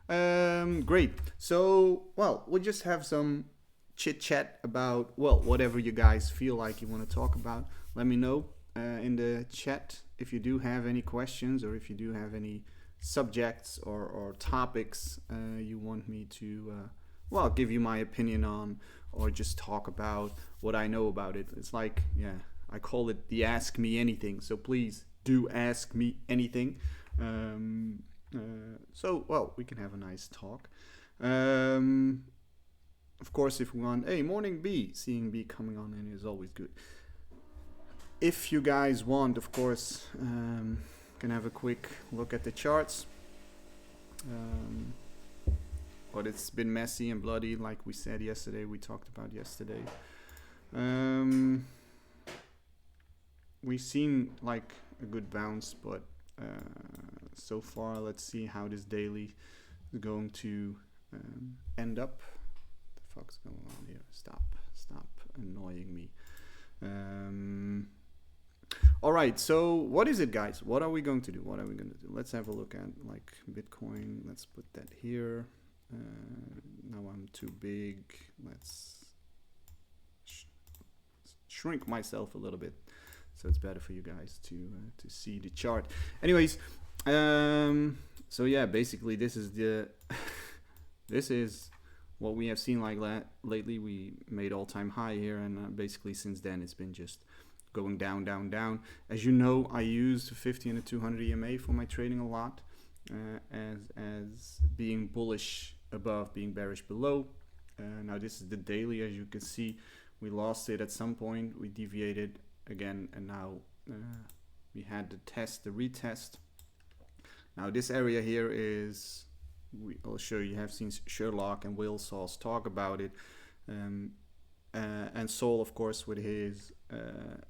Great. So, well, we'll just have some chit chat about, well, whatever you guys feel like you want to talk about. Let me know in the chat if you do have any questions or if you do have any subjects or topics you want me to, well, give you my opinion on or just talk about what I know about it. It's like, yeah, I call it the Ask Me Anything. So please do ask me anything. So, well, we can have a nice talk. Um, of course, if we want, hey, morning B, seeing B coming on in is always good. If you guys want, of course, can have a quick look at the charts. Um, but it's been messy and bloody, like we said yesterday. We talked about yesterday. We've seen like a good bounce, but so far, let's see how this daily is going to end up. What the fuck's going on here? Stop annoying me. All right, so what is it, guys? What are we going to do? Let's have a look at like Bitcoin. Let's put that here. Now I'm too big. Let's shrink myself a little bit, so it's better for you guys to see the chart. Anyways, so yeah, basically this is the this is what we have seen like lately. We made all-time high here, and basically since then it's been just going down, down, down. As you know, I use the 50 and the 200 EMA for my trading a lot, as being bullish above, being bearish below. Now this is the daily. As you can see, we lost it at some point. We deviated again, and now we had the retest. Now this area here is, I'll show you, have seen Sherlock and Will Sauce talk about it, and Sol, of course, with his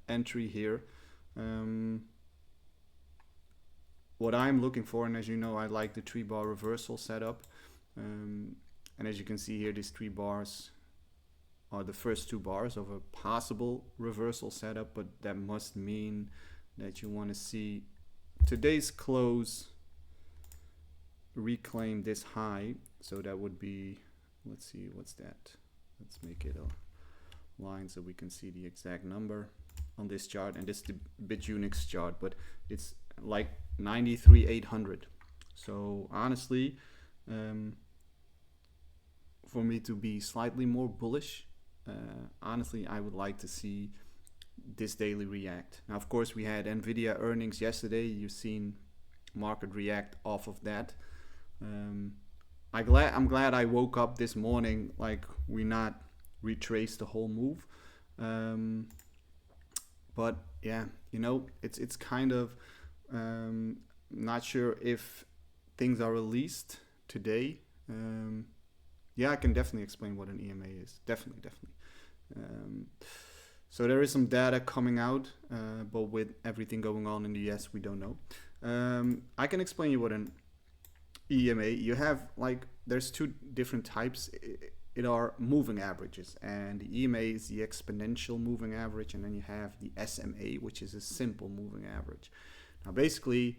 entry here. What I'm looking for, and as you know, I like the 3-bar reversal setup, and as you can see here, these 3 bars are the first 2 bars of a possible reversal setup, but that must mean that you want to see today's close reclaim this high. So that would be, let's see, what's that? Let's make it a line so we can see the exact number on this chart. And this is the BitUnix chart, but it's like 93,800. So honestly, for me to be slightly more bullish, honestly, I would like to see this daily react. Now, of course, we had Nvidia earnings yesterday. You've seen market react off of that. I'm glad I woke up this morning like we not retraced the whole move. But yeah, you know, it's kind of not sure if things are released today. Yeah, I can definitely explain what an EMA is. Definitely. So there is some data coming out, but with everything going on in the US, we don't know. I can explain you what an EMA. You have like, there's 2 different types. It are moving averages, and the EMA is the exponential moving average, and then you have the SMA, which is a simple moving average. Now basically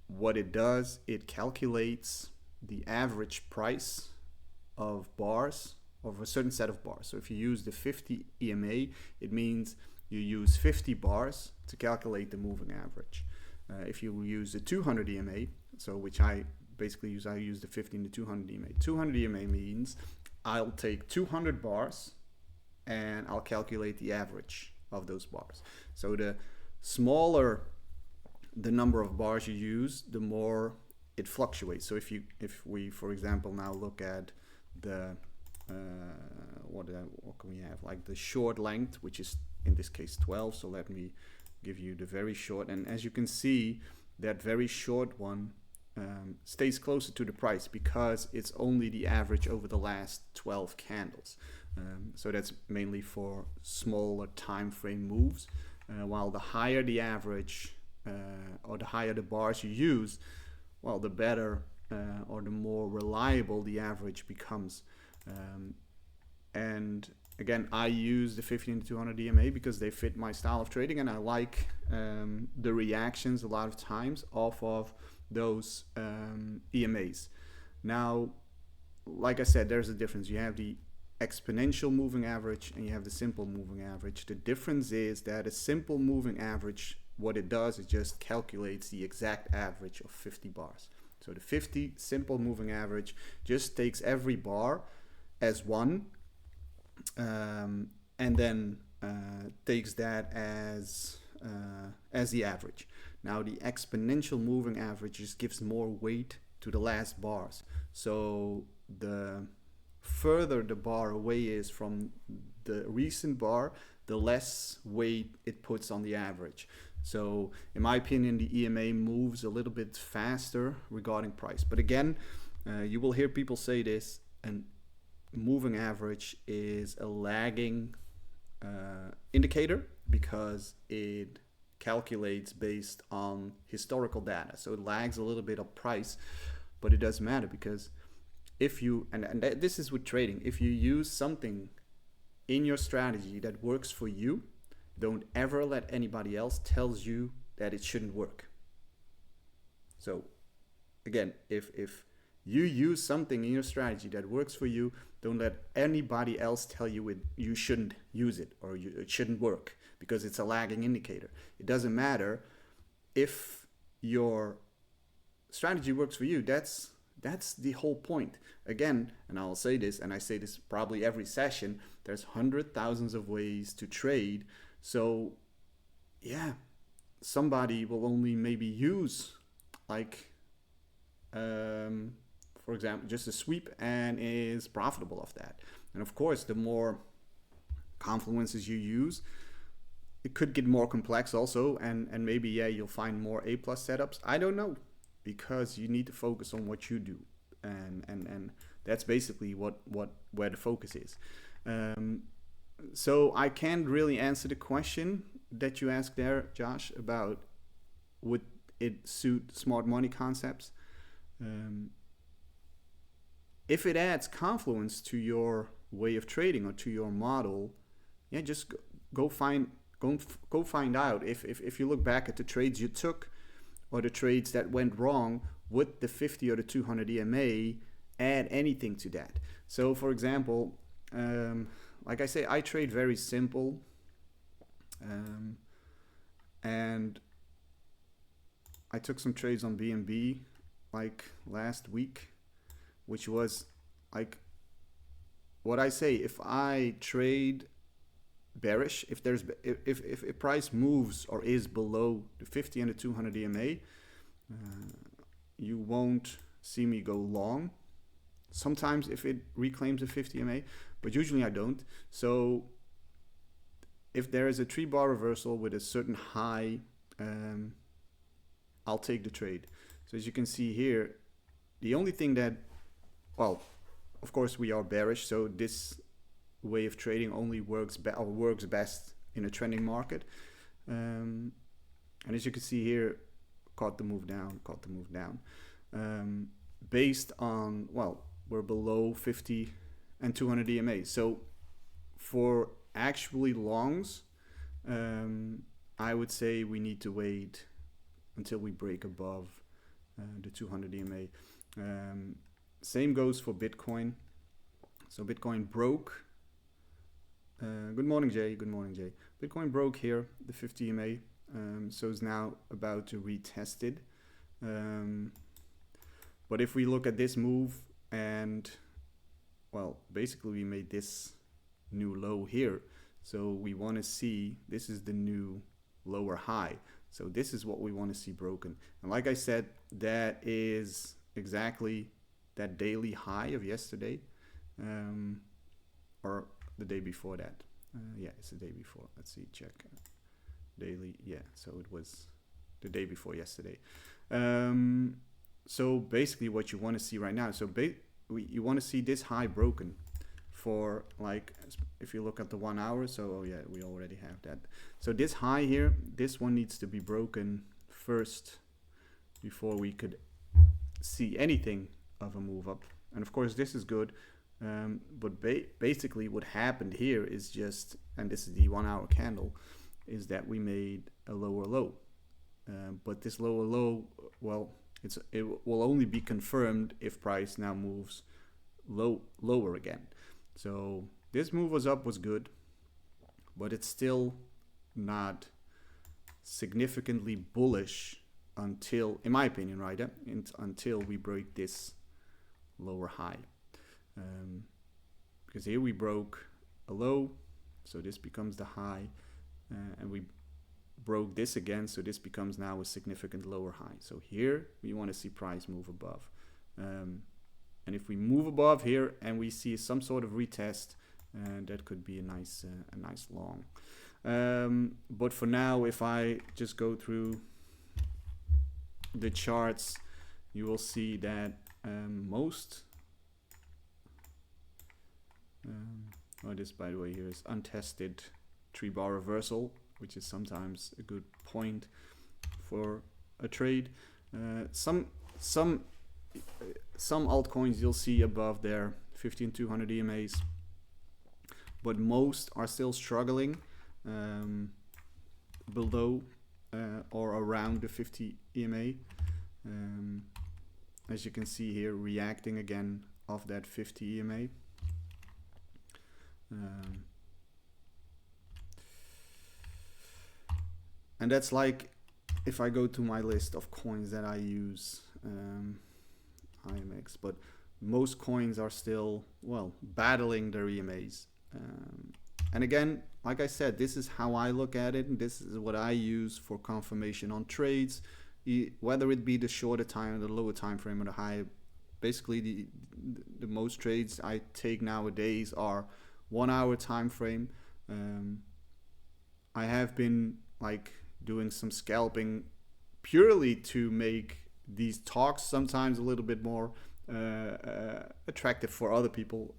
what it does, it calculates the average price of bars, of a certain set of bars. So if you use the 50 EMA, it means you use 50 bars to calculate the moving average. If you use the 200 EMA, so which I basically use, I use the 50 and the 200 EMA. 200 EMA means I'll take 200 bars and I'll calculate the average of those bars. So the smaller the number of bars you use, the more it fluctuates. So if we, for example, now look at the what can we have, like the short length, which is in this case 12. So let me give you the very short, and as you can see, that very short one stays closer to the price because it's only the average over the last 12 candles. So that's mainly for smaller time frame moves, while the higher the average or the higher the bars you use, well, the better or the more reliable the average becomes. And again, I use the 50 and 200 EMA because they fit my style of trading, and I like the reactions a lot of times off of those EMAs. Now, like I said, there's a difference. You have the exponential moving average and you have the simple moving average. The difference is that a simple moving average, what it does is just calculates the exact average of 50 bars. So the 50 simple moving average just takes every bar as one, and then takes that as the average. Now the exponential moving average just gives more weight to the last bars. So the further the bar away is from the recent bar, the less weight it puts on the average. So in my opinion, the EMA moves a little bit faster regarding price. But again, you will hear people say this, and moving average is a lagging indicator because it calculates based on historical data. So it lags a little bit of price, but it doesn't matter because if you, and this is with trading, if you use something in your strategy that works for you, don't ever let anybody else tells you that it shouldn't work. So again, if you use something in your strategy that works for you, don't let anybody else tell you you shouldn't use it or it shouldn't work, because it's a lagging indicator. It doesn't matter if your strategy works for you. That's the whole point. Again, and I'll say this, and I say this probably every session, there's hundreds, thousands of ways to trade. So yeah, somebody will only maybe use like for example, just a sweep and is profitable off that. And of course, the more confluences you use, it could get more complex also, and maybe you'll find more A+ setups. I don't know, because you need to focus on what you do, and that's basically where the focus is. So I can't really answer the question that you asked there, Josh, about would it suit smart money concepts. If it adds confluence to your way of trading or to your model, just go find out. If you look back at the trades you took or the trades that went wrong, would the 50 or the 200 EMA add anything to that? So for example, like I say, I trade very simple, and I took some trades on BNB like last week, which was like what I say, if I trade bearish, if price moves or is below the 50 and the 200 EMA, you won't see me go long. Sometimes if it reclaims the 50 EMA, but usually I don't. So if there is a 3-bar reversal with a certain high, I'll take the trade. So as you can see here, the only thing that, well, of course we are bearish, so this way of trading only works best in a trending market. And as you can see here, caught the move down. Based on, well, we're below 50 and 200 EMA. So for actually longs, I would say we need to wait until we break above the 200 EMA. Same goes for Bitcoin. So Bitcoin broke. Good morning, Jay. Bitcoin broke here, the 50 EMA. So it's now about to retest it. But if we look at this move, and well, basically we made this new low here. So we want to see, this is the new lower high. So this is what we want to see broken. And like I said, that is exactly that daily high of yesterday, or the day before that. It's the day before. Let's see, check. Daily, so it was the day before yesterday. So basically what you want to see right now, so you want to see this high broken for, like, if you look at the 1 hour, so we already have that. So this high here, this one needs to be broken first before we could see anything of a move up. And of course this is good, but basically what happened here is just, and this is the 1 hour candle, is that we made a lower low. But this lower low, well, it will only be confirmed if price now moves lower again. So this move was good, but it's still not significantly bullish until, in my opinion, right? Until we break this lower high. Because here we broke a low, so this becomes the high, and we broke this again, so this becomes now a significant lower high. So here we want to see price move above. And if we move above here and we see some sort of retest, that could be a nice long. But for now, if I just go through the charts, you will see that this, by the way, here is untested 3-bar reversal, which is sometimes a good point for a trade. Some altcoins you'll see above their 50 and 200 EMAs, but most are still struggling below or around the 50 EMA. As you can see here, reacting again off that 50 EMA. And that's like, if I go to my list of coins that I use, IMX, but most coins are still, well, battling their EMAs. And again, like I said, this is how I look at it, and this is what I use for confirmation on trades, whether it be the shorter time, the lower time frame, or the high. Basically, the most trades I take nowadays are 1 hour time frame. I have been like doing some scalping purely to make these talks sometimes a little bit more attractive for other people,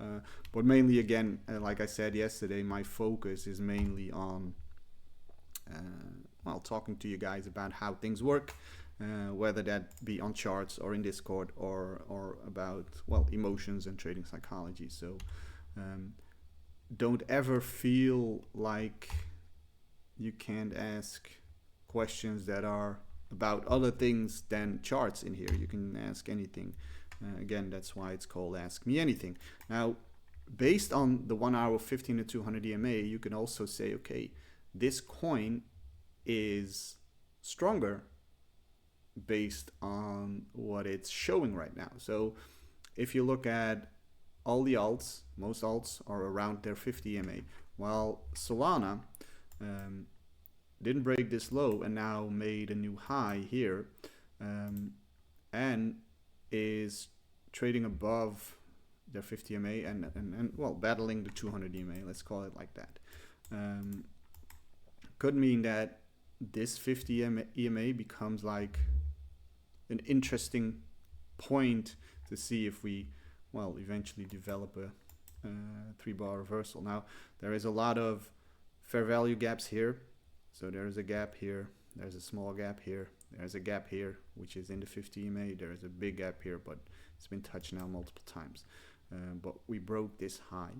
but mainly, again, like I said yesterday, my focus is mainly on talking to you guys about how things work, whether that be on charts or in Discord, or about, well, emotions and trading psychology. So don't ever feel like you can't ask questions that are about other things than charts in here. You can ask anything. Again, that's why it's called Ask Me Anything. Now, based on the 1 hour 15 to 200 EMA, you can also say, okay, this coin is stronger based on what it's showing right now. So if you look at all the alts, most alts are around their 50 EMA, while Solana didn't break this low and now made a new high here, and is trading above their 50 EMA and well, battling the 200 EMA, let's call it like that. Could mean that this 50 EMA becomes like an interesting point to see if we, well, eventually develop a 3-bar reversal. Now, there is a lot of fair value gaps here. So there's a gap here, there's a small gap here, there's a gap here, which is in the 50 EMA, there's a big gap here, but it's been touched now multiple times. But we broke this high.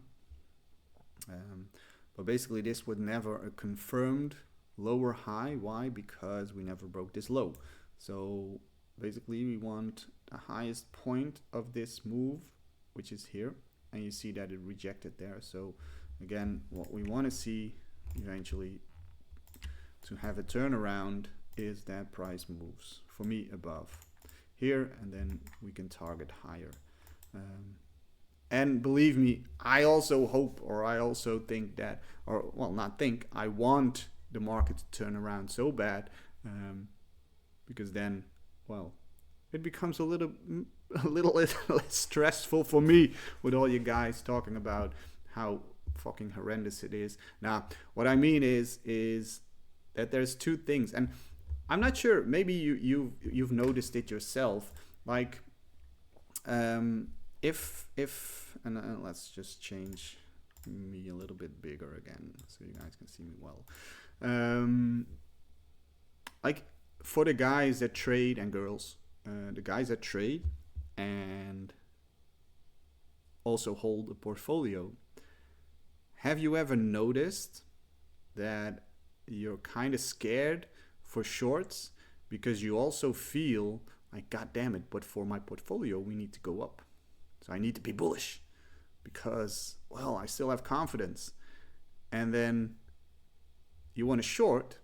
But basically this was never a confirmed lower high. Why? Because we never broke this low. So basically we want the highest point of this move, which is here, and you see that it rejected there. So again, what we want to see eventually to have a turnaround is that price moves, for me, above here, and then we can target higher. And believe me, I also hope, or I also think that, or well, not think, I want the market to turn around so bad, because then, well, it becomes a little less stressful for me with all you guys talking about how fucking horrendous it is. Now, what I mean is that there's two things, and I'm not sure, maybe you've noticed it yourself, like if and let's just change me a little bit bigger again so you guys can see me well. Like for the guys that trade, and girls, the guys that trade and also hold a portfolio, have you ever noticed that you're kind of scared for shorts because you also feel like, God damn it, but for my portfolio, we need to go up. So I need to be bullish because, well, I still have confidence. And then you want to short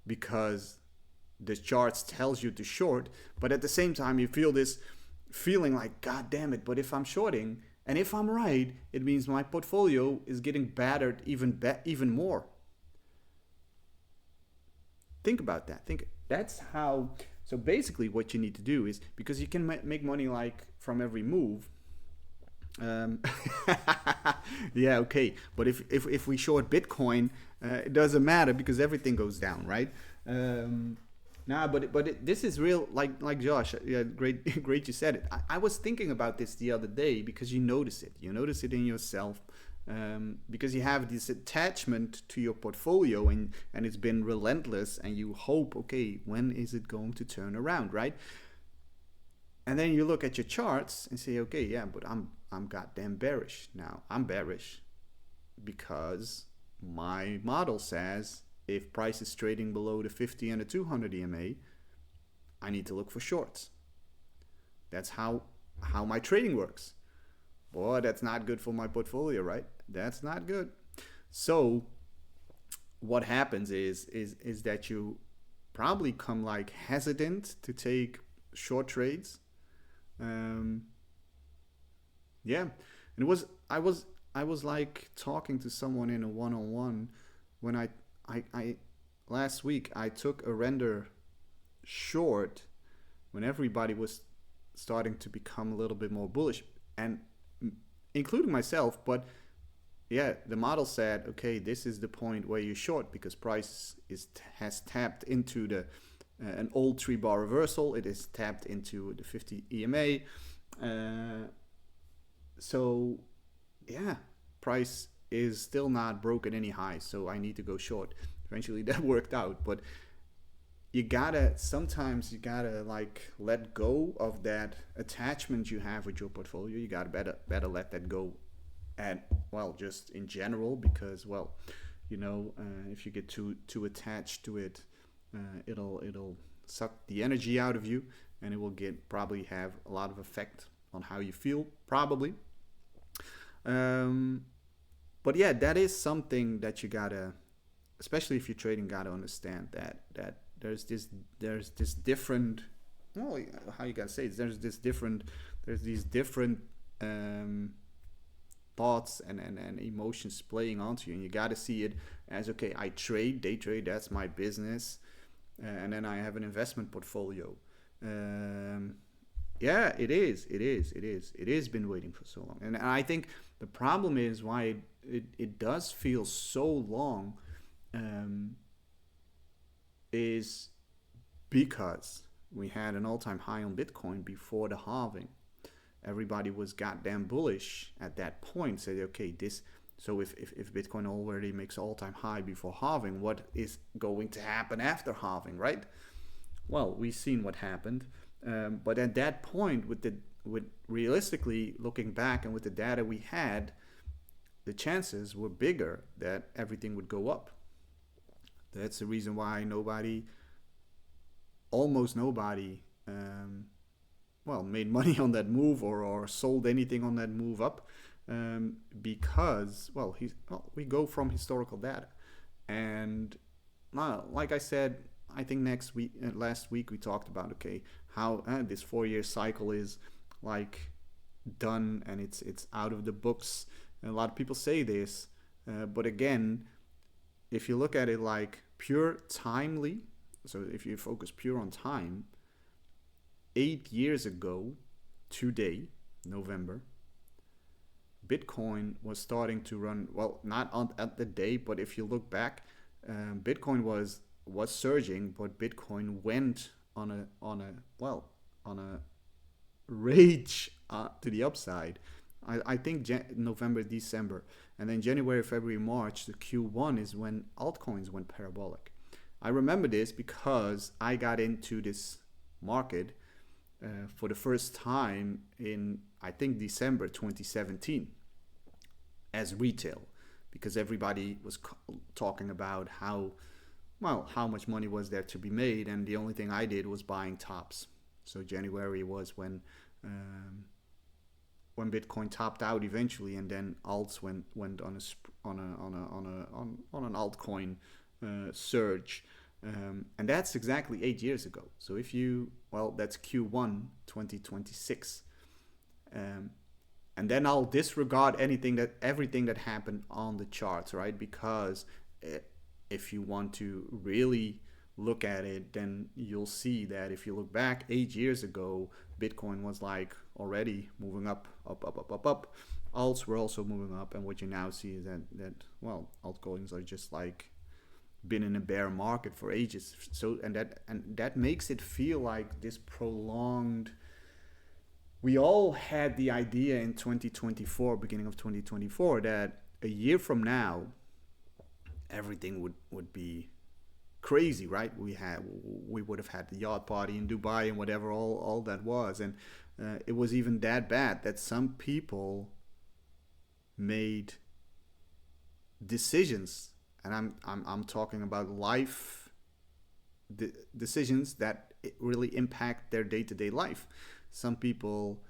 because the charts tells you to short, but at the same time you feel this feeling like, God damn it, but if I'm shorting and if I'm right, it means my portfolio is getting battered even more. Think about that. Think that's how. So basically, what you need to do is, because you can make money like from every move. Um, yeah, okay. But if we short Bitcoin, it doesn't matter because everything goes down, right? Nah, but this is real. Like Josh, yeah, great great you said it. I was thinking about this the other day because you notice it. You notice it in yourself. Because you have this attachment to your portfolio and it's been relentless and you hope, okay, when is it going to turn around, right? And then you look at your charts and say, okay, yeah, but I'm goddamn bearish now. I'm bearish because my model says if price is trading below the 50 and the 200 EMA, I need to look for shorts. That's how my trading works. Boy, that's not good for my portfolio, right? That's not good. So what happens is that you probably come like hesitant to take short trades. Yeah, and I was like talking to someone in a one-on-one when I last week I took a render short when everybody was starting to become a little bit more bullish, and including myself. But yeah, the model said, okay, this is the point where you short because price has tapped into the an old 3-bar reversal. It is tapped into the 50 EMA. So yeah, price is still not broken any highs, so I need to go short. Eventually that worked out, but sometimes you gotta like let go of that attachment you have with your portfolio. You gotta better let that go, and well, just in general, because well, if you get too attached to it, it'll suck the energy out of you, and it will probably have a lot of effect on how you feel, probably. But yeah, that is something that you gotta, especially if you're trading, gotta understand that there's this different, well, how you gotta say it, there's these different thoughts and emotions playing onto you, and you gotta see it as, okay, I day trade, that's my business, and then I have an investment portfolio. Yeah, it is been waiting for so long, and I think the problem is why it does feel so long, is because we had an all-time high on Bitcoin before the halving. Everybody was goddamn bullish at that point. Said, okay, so if Bitcoin already makes all-time high before halving, what is going to happen after halving, right? Well, we've seen what happened. But at that point, with realistically looking back and with the data we had, the chances were bigger that everything would go up. That's the reason why almost nobody, made money on that move or sold anything on that move up, because we go from historical data, and like I said, I think last week we talked about, okay, how this 4-year cycle is like done and it's out of the books. And a lot of people say this, but again, if you look at it like pure timely, so if you focus pure on time, 8 years ago today, November, Bitcoin was starting to run, well, not at the day, but if you look back, Bitcoin was surging, but Bitcoin went on a rage to the upside. I think November, December, and then January, February, March, the Q1 is when altcoins went parabolic. I remember this because I got into this market for the first time in, I think, December 2017 as retail, because everybody was talking about how well, how much money was there to be made, and the only thing I did was buying tops. So January was um, when Bitcoin topped out eventually, and then alts went on an altcoin surge, and that's exactly 8 years ago. So if you, well, that's Q1 2026, um, and then I'll disregard everything that happened on the charts, right? Because if you want to really look at it, then you'll see that if you look back 8 years ago, Bitcoin was like already moving up, up, up, up, up, up. Alts were also moving up, and what you now see is that well, altcoins are just like been in a bear market for ages. So and that makes it feel like this prolonged. We all had the idea in 2024, beginning of 2024, that a year from now everything would be crazy, right? We would have had the yacht party in Dubai and whatever all that was, and it was even that bad that some people made decisions, and I'm talking about life decisions that really impact their day-to-day life. Some people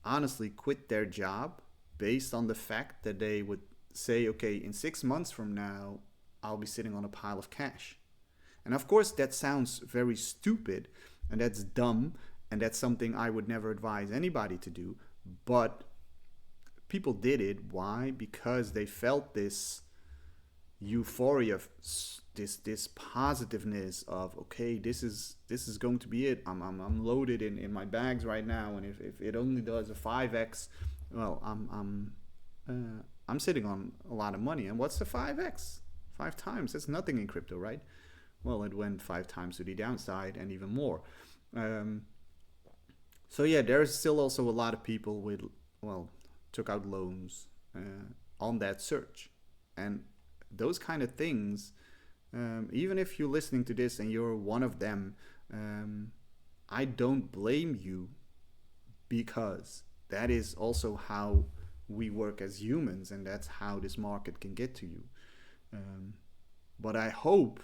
honestly quit their job based on the fact that they would say, okay, in 6 months from now I'll be sitting on a pile of cash. And of course, that sounds very stupid, and that's dumb, and that's something I would never advise anybody to do. But people did it. Why? Because they felt this euphoria, this positiveness of, okay, this is going to be it. I'm loaded in my bags right now, and if it only does a 5x, well, I'm sitting on a lot of money. And what's the 5x? 5 times? That's nothing in crypto, right? Well, it went 5 times to the downside and even more. So yeah, there's still also a lot of people with, well, took out loans on that surge, and those kind of things. Even if you're listening to this and you're one of them, I don't blame you, because that is also how we work as humans, and that's how this market can get to you. But I hope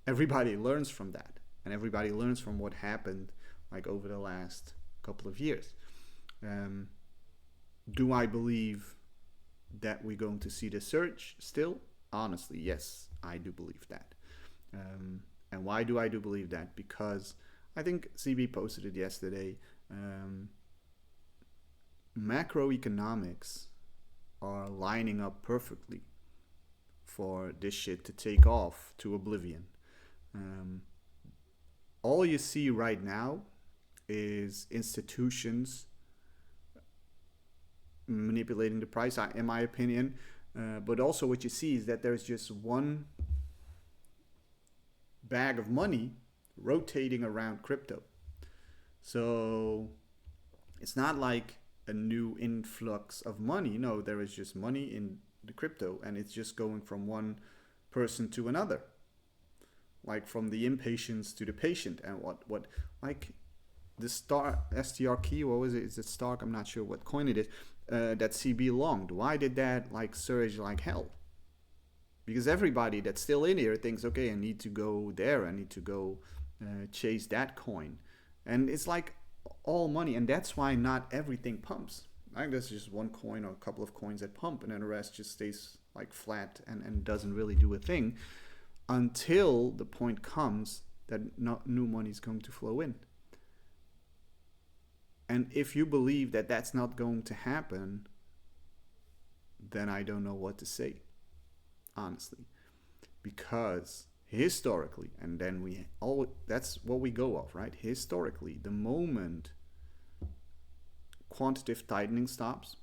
everybody learns from that, and everybody learns from what happened like over the last couple of years. Do I believe that we're going to see the surge still? Honestly, yes, I do believe that. And why do I do believe that? Because I think CB posted it yesterday. Macroeconomics are lining up perfectly for this shit to take off to oblivion. All you see right now is institutions manipulating the price, in my opinion. But also what you see is that there's just one bag of money rotating around crypto. So it's not like a new influx of money. No, there is just money in the crypto, and it's just going from one person to another, like from the impatience to the patient. And what like the STR key, what was it? Is it Stark? I'm not sure what coin it is. That CB longed. Why did that like surge like hell? Because everybody that's still in here thinks, okay, I need to go there. I need to go chase that coin, and it's like all money, and that's why not everything pumps. Like there's just one coin or a couple of coins that pump, and then the rest just stays like flat and doesn't really do a thing until the point comes that new money is going to flow in. And if you believe that that's not going to happen, then I don't know what to say, honestly. Because historically, and then that's what we go off, right? Historically, the moment quantitative tightening stops,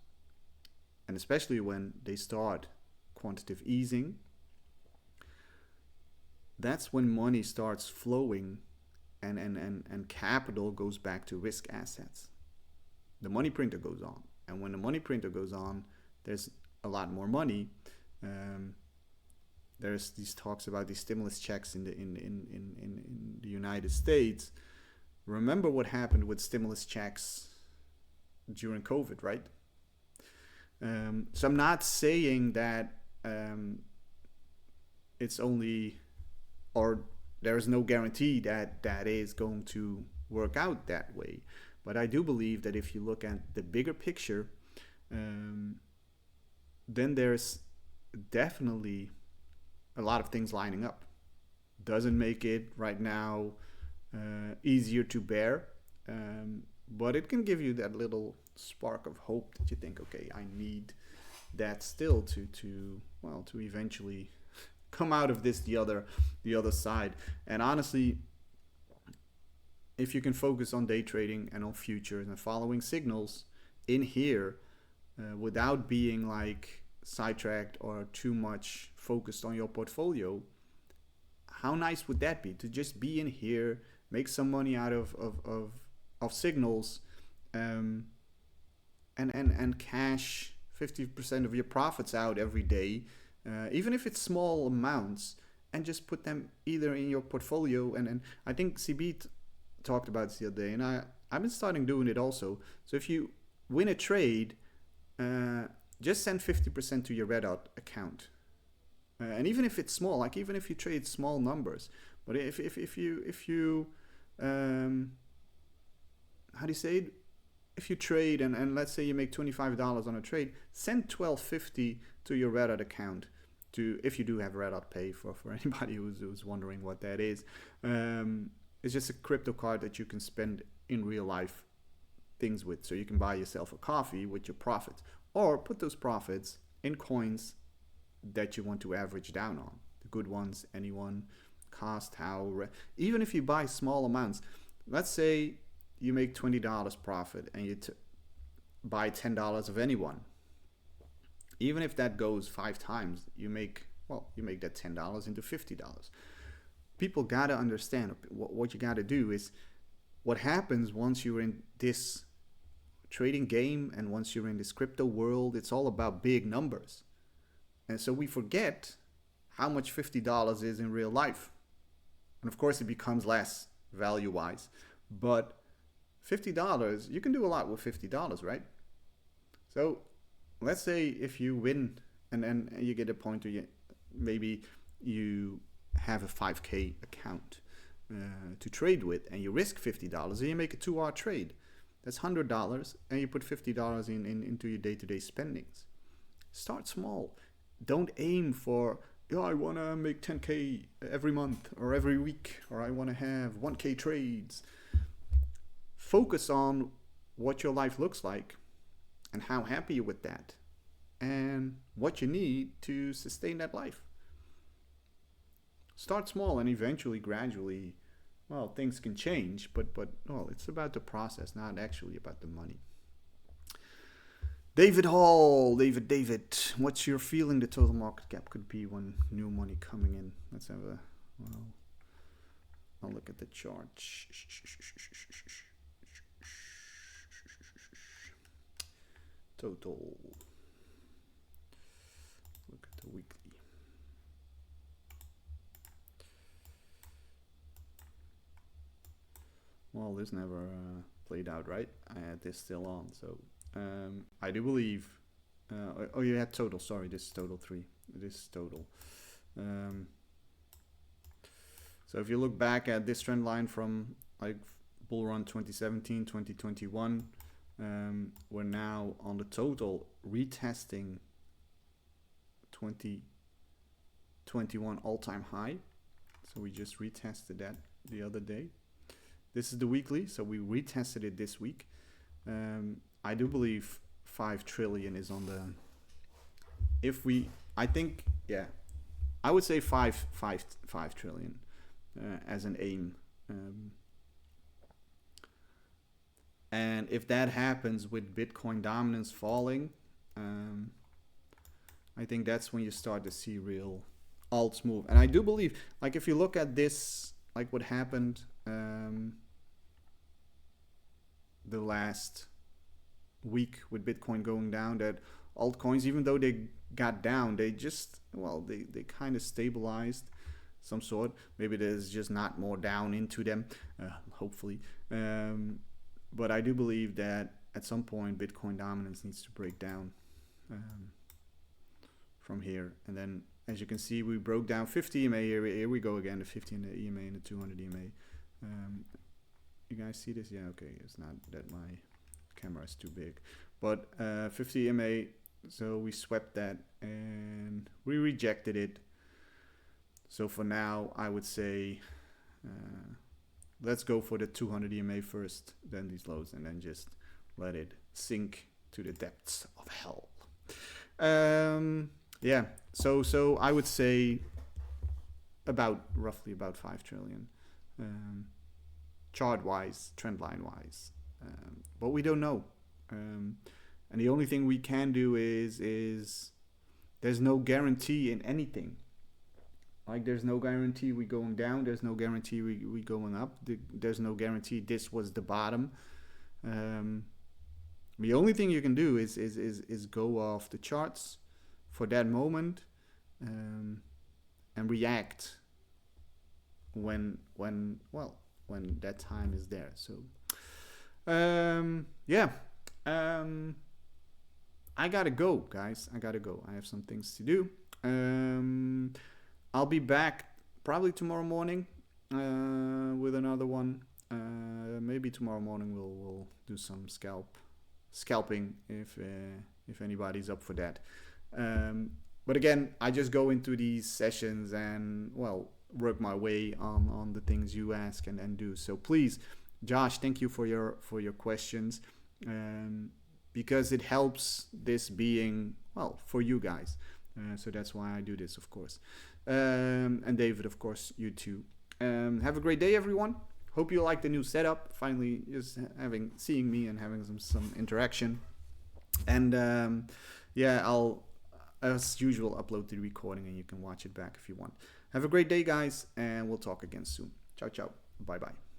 and especially when they start quantitative easing, that's when money starts flowing and capital goes back to risk assets. The money printer goes on, and when the money printer goes on, there's a lot more money. There's these talks about these stimulus checks in the United States. Remember what happened with stimulus checks during COVID, right? So I'm not saying that it's only, or there is no guarantee that that is going to work out that way. But I do believe that if you look at the bigger picture, um, then there's definitely a lot of things lining up. Doesn't make it right now easier to bear, but it can give you that little spark of hope that you think, okay, I need that still to eventually come out of this the other side. And honestly, if you can focus on day trading and on futures and following signals in here without being like sidetracked or too much focused on your portfolio, how nice would that be to just be in here, make some money out of signals, um, and cash 50% of your profits out every day, even if it's small amounts, and just put them either in your portfolio. And I think CB talked about this the other day, and I've been starting doing it also. So if you win a trade, just send 50% to your Reddit account. And even if it's small, like even if you trade small numbers, but if you how do you say it? If you trade and let's say you make $25 on a trade, send $12.50 to your Reddit account. To if you do have Reddit Pay, for anybody who's wondering what that is, it's just a crypto card that you can spend in real life things with. So you can buy yourself a coffee with your profits, or put those profits in coins that you want to average down on. The good ones, anyone, cost, how, even if you buy small amounts. Let's say you make $20 profit and you buy $10 of anyone. Even if that goes 5 times, you make that $10 into $50. People gotta understand what you gotta do is what happens once you're in this trading game and once you're in this crypto world. It's all about big numbers. And so we forget how much $50 is in real life. And of course it becomes less value-wise. But $50, you can do a lot with $50, right? So let's say if you win and then you get a point where maybe you have a 5K account to trade with, and you risk $50 and you make a 2-hour trade. That's $100, and you put $50 into your day-to-day spendings. Start small. Don't aim for, I want to make 10K every month or every week, or I want to have 1K trades. Focus on what your life looks like and how happy you're with that and what you need to sustain that life. Start small, and eventually, gradually, well, things can change, but it's about the process, not actually about the money. David Hall, David, what's your feeling the total market cap could be when new money coming in? Let's have I'll look at the chart. Total. Look at the weekly. Well, this never played out, right? I had this still on, so I do believe. You had total. Sorry, this is total 3. This is total. So if you look back at this trend line from like bull run 2017, 2021, we're now on the total retesting 2021 all-time high. So we just retested that the other day. This is the weekly, so we retested it this week. I do believe 5 trillion is on the. I would say 5 trillion as an aim. And if that happens with Bitcoin dominance falling, I think that's when you start to see real alts move. And I do believe, like if you look at this, like what happened the last week with Bitcoin going down, that altcoins, even though they got down, they kind of stabilized some sort. Maybe there's just not more down into them, hopefully. But I do believe that at some point Bitcoin dominance needs to break down from here, and then as you can see, we broke down 50 EMA. Here we go again, the 50 and the EMA and the 200 EMA. You guys see this? Yeah, okay. It's not that my camera is too big. But 50 EMA, so we swept that and we rejected it. So for now, I would say let's go for the 200 EMA first, then these lows, and then just let it sink to the depths of hell. Yeah, so I would say roughly about 5 trillion, chart-wise, trend line-wise, but we don't know. And the only thing we can do is there's no guarantee in anything. Like there's no guarantee we going down. There's no guarantee we going up. There's no guarantee this was the bottom. The only thing you can do is go off the charts for that moment and react when that time is there. So I gotta go, guys. I gotta go. I have some things to do. I'll be back probably tomorrow morning with another one. Maybe tomorrow morning we'll do some scalping if anybody's up for that. But again, I just go into these sessions and work my way on the things you ask and do. So please, Josh, thank you for your questions, because it helps this being for you guys. So that's why I do this, of course. And David, of course, you too. Have a great day, everyone. Hope you like the new setup. Finally, just seeing me and having some interaction. And I'll, as usual, upload the recording and you can watch it back if you want. Have a great day, guys, and we'll talk again soon. Ciao, ciao. Bye-bye.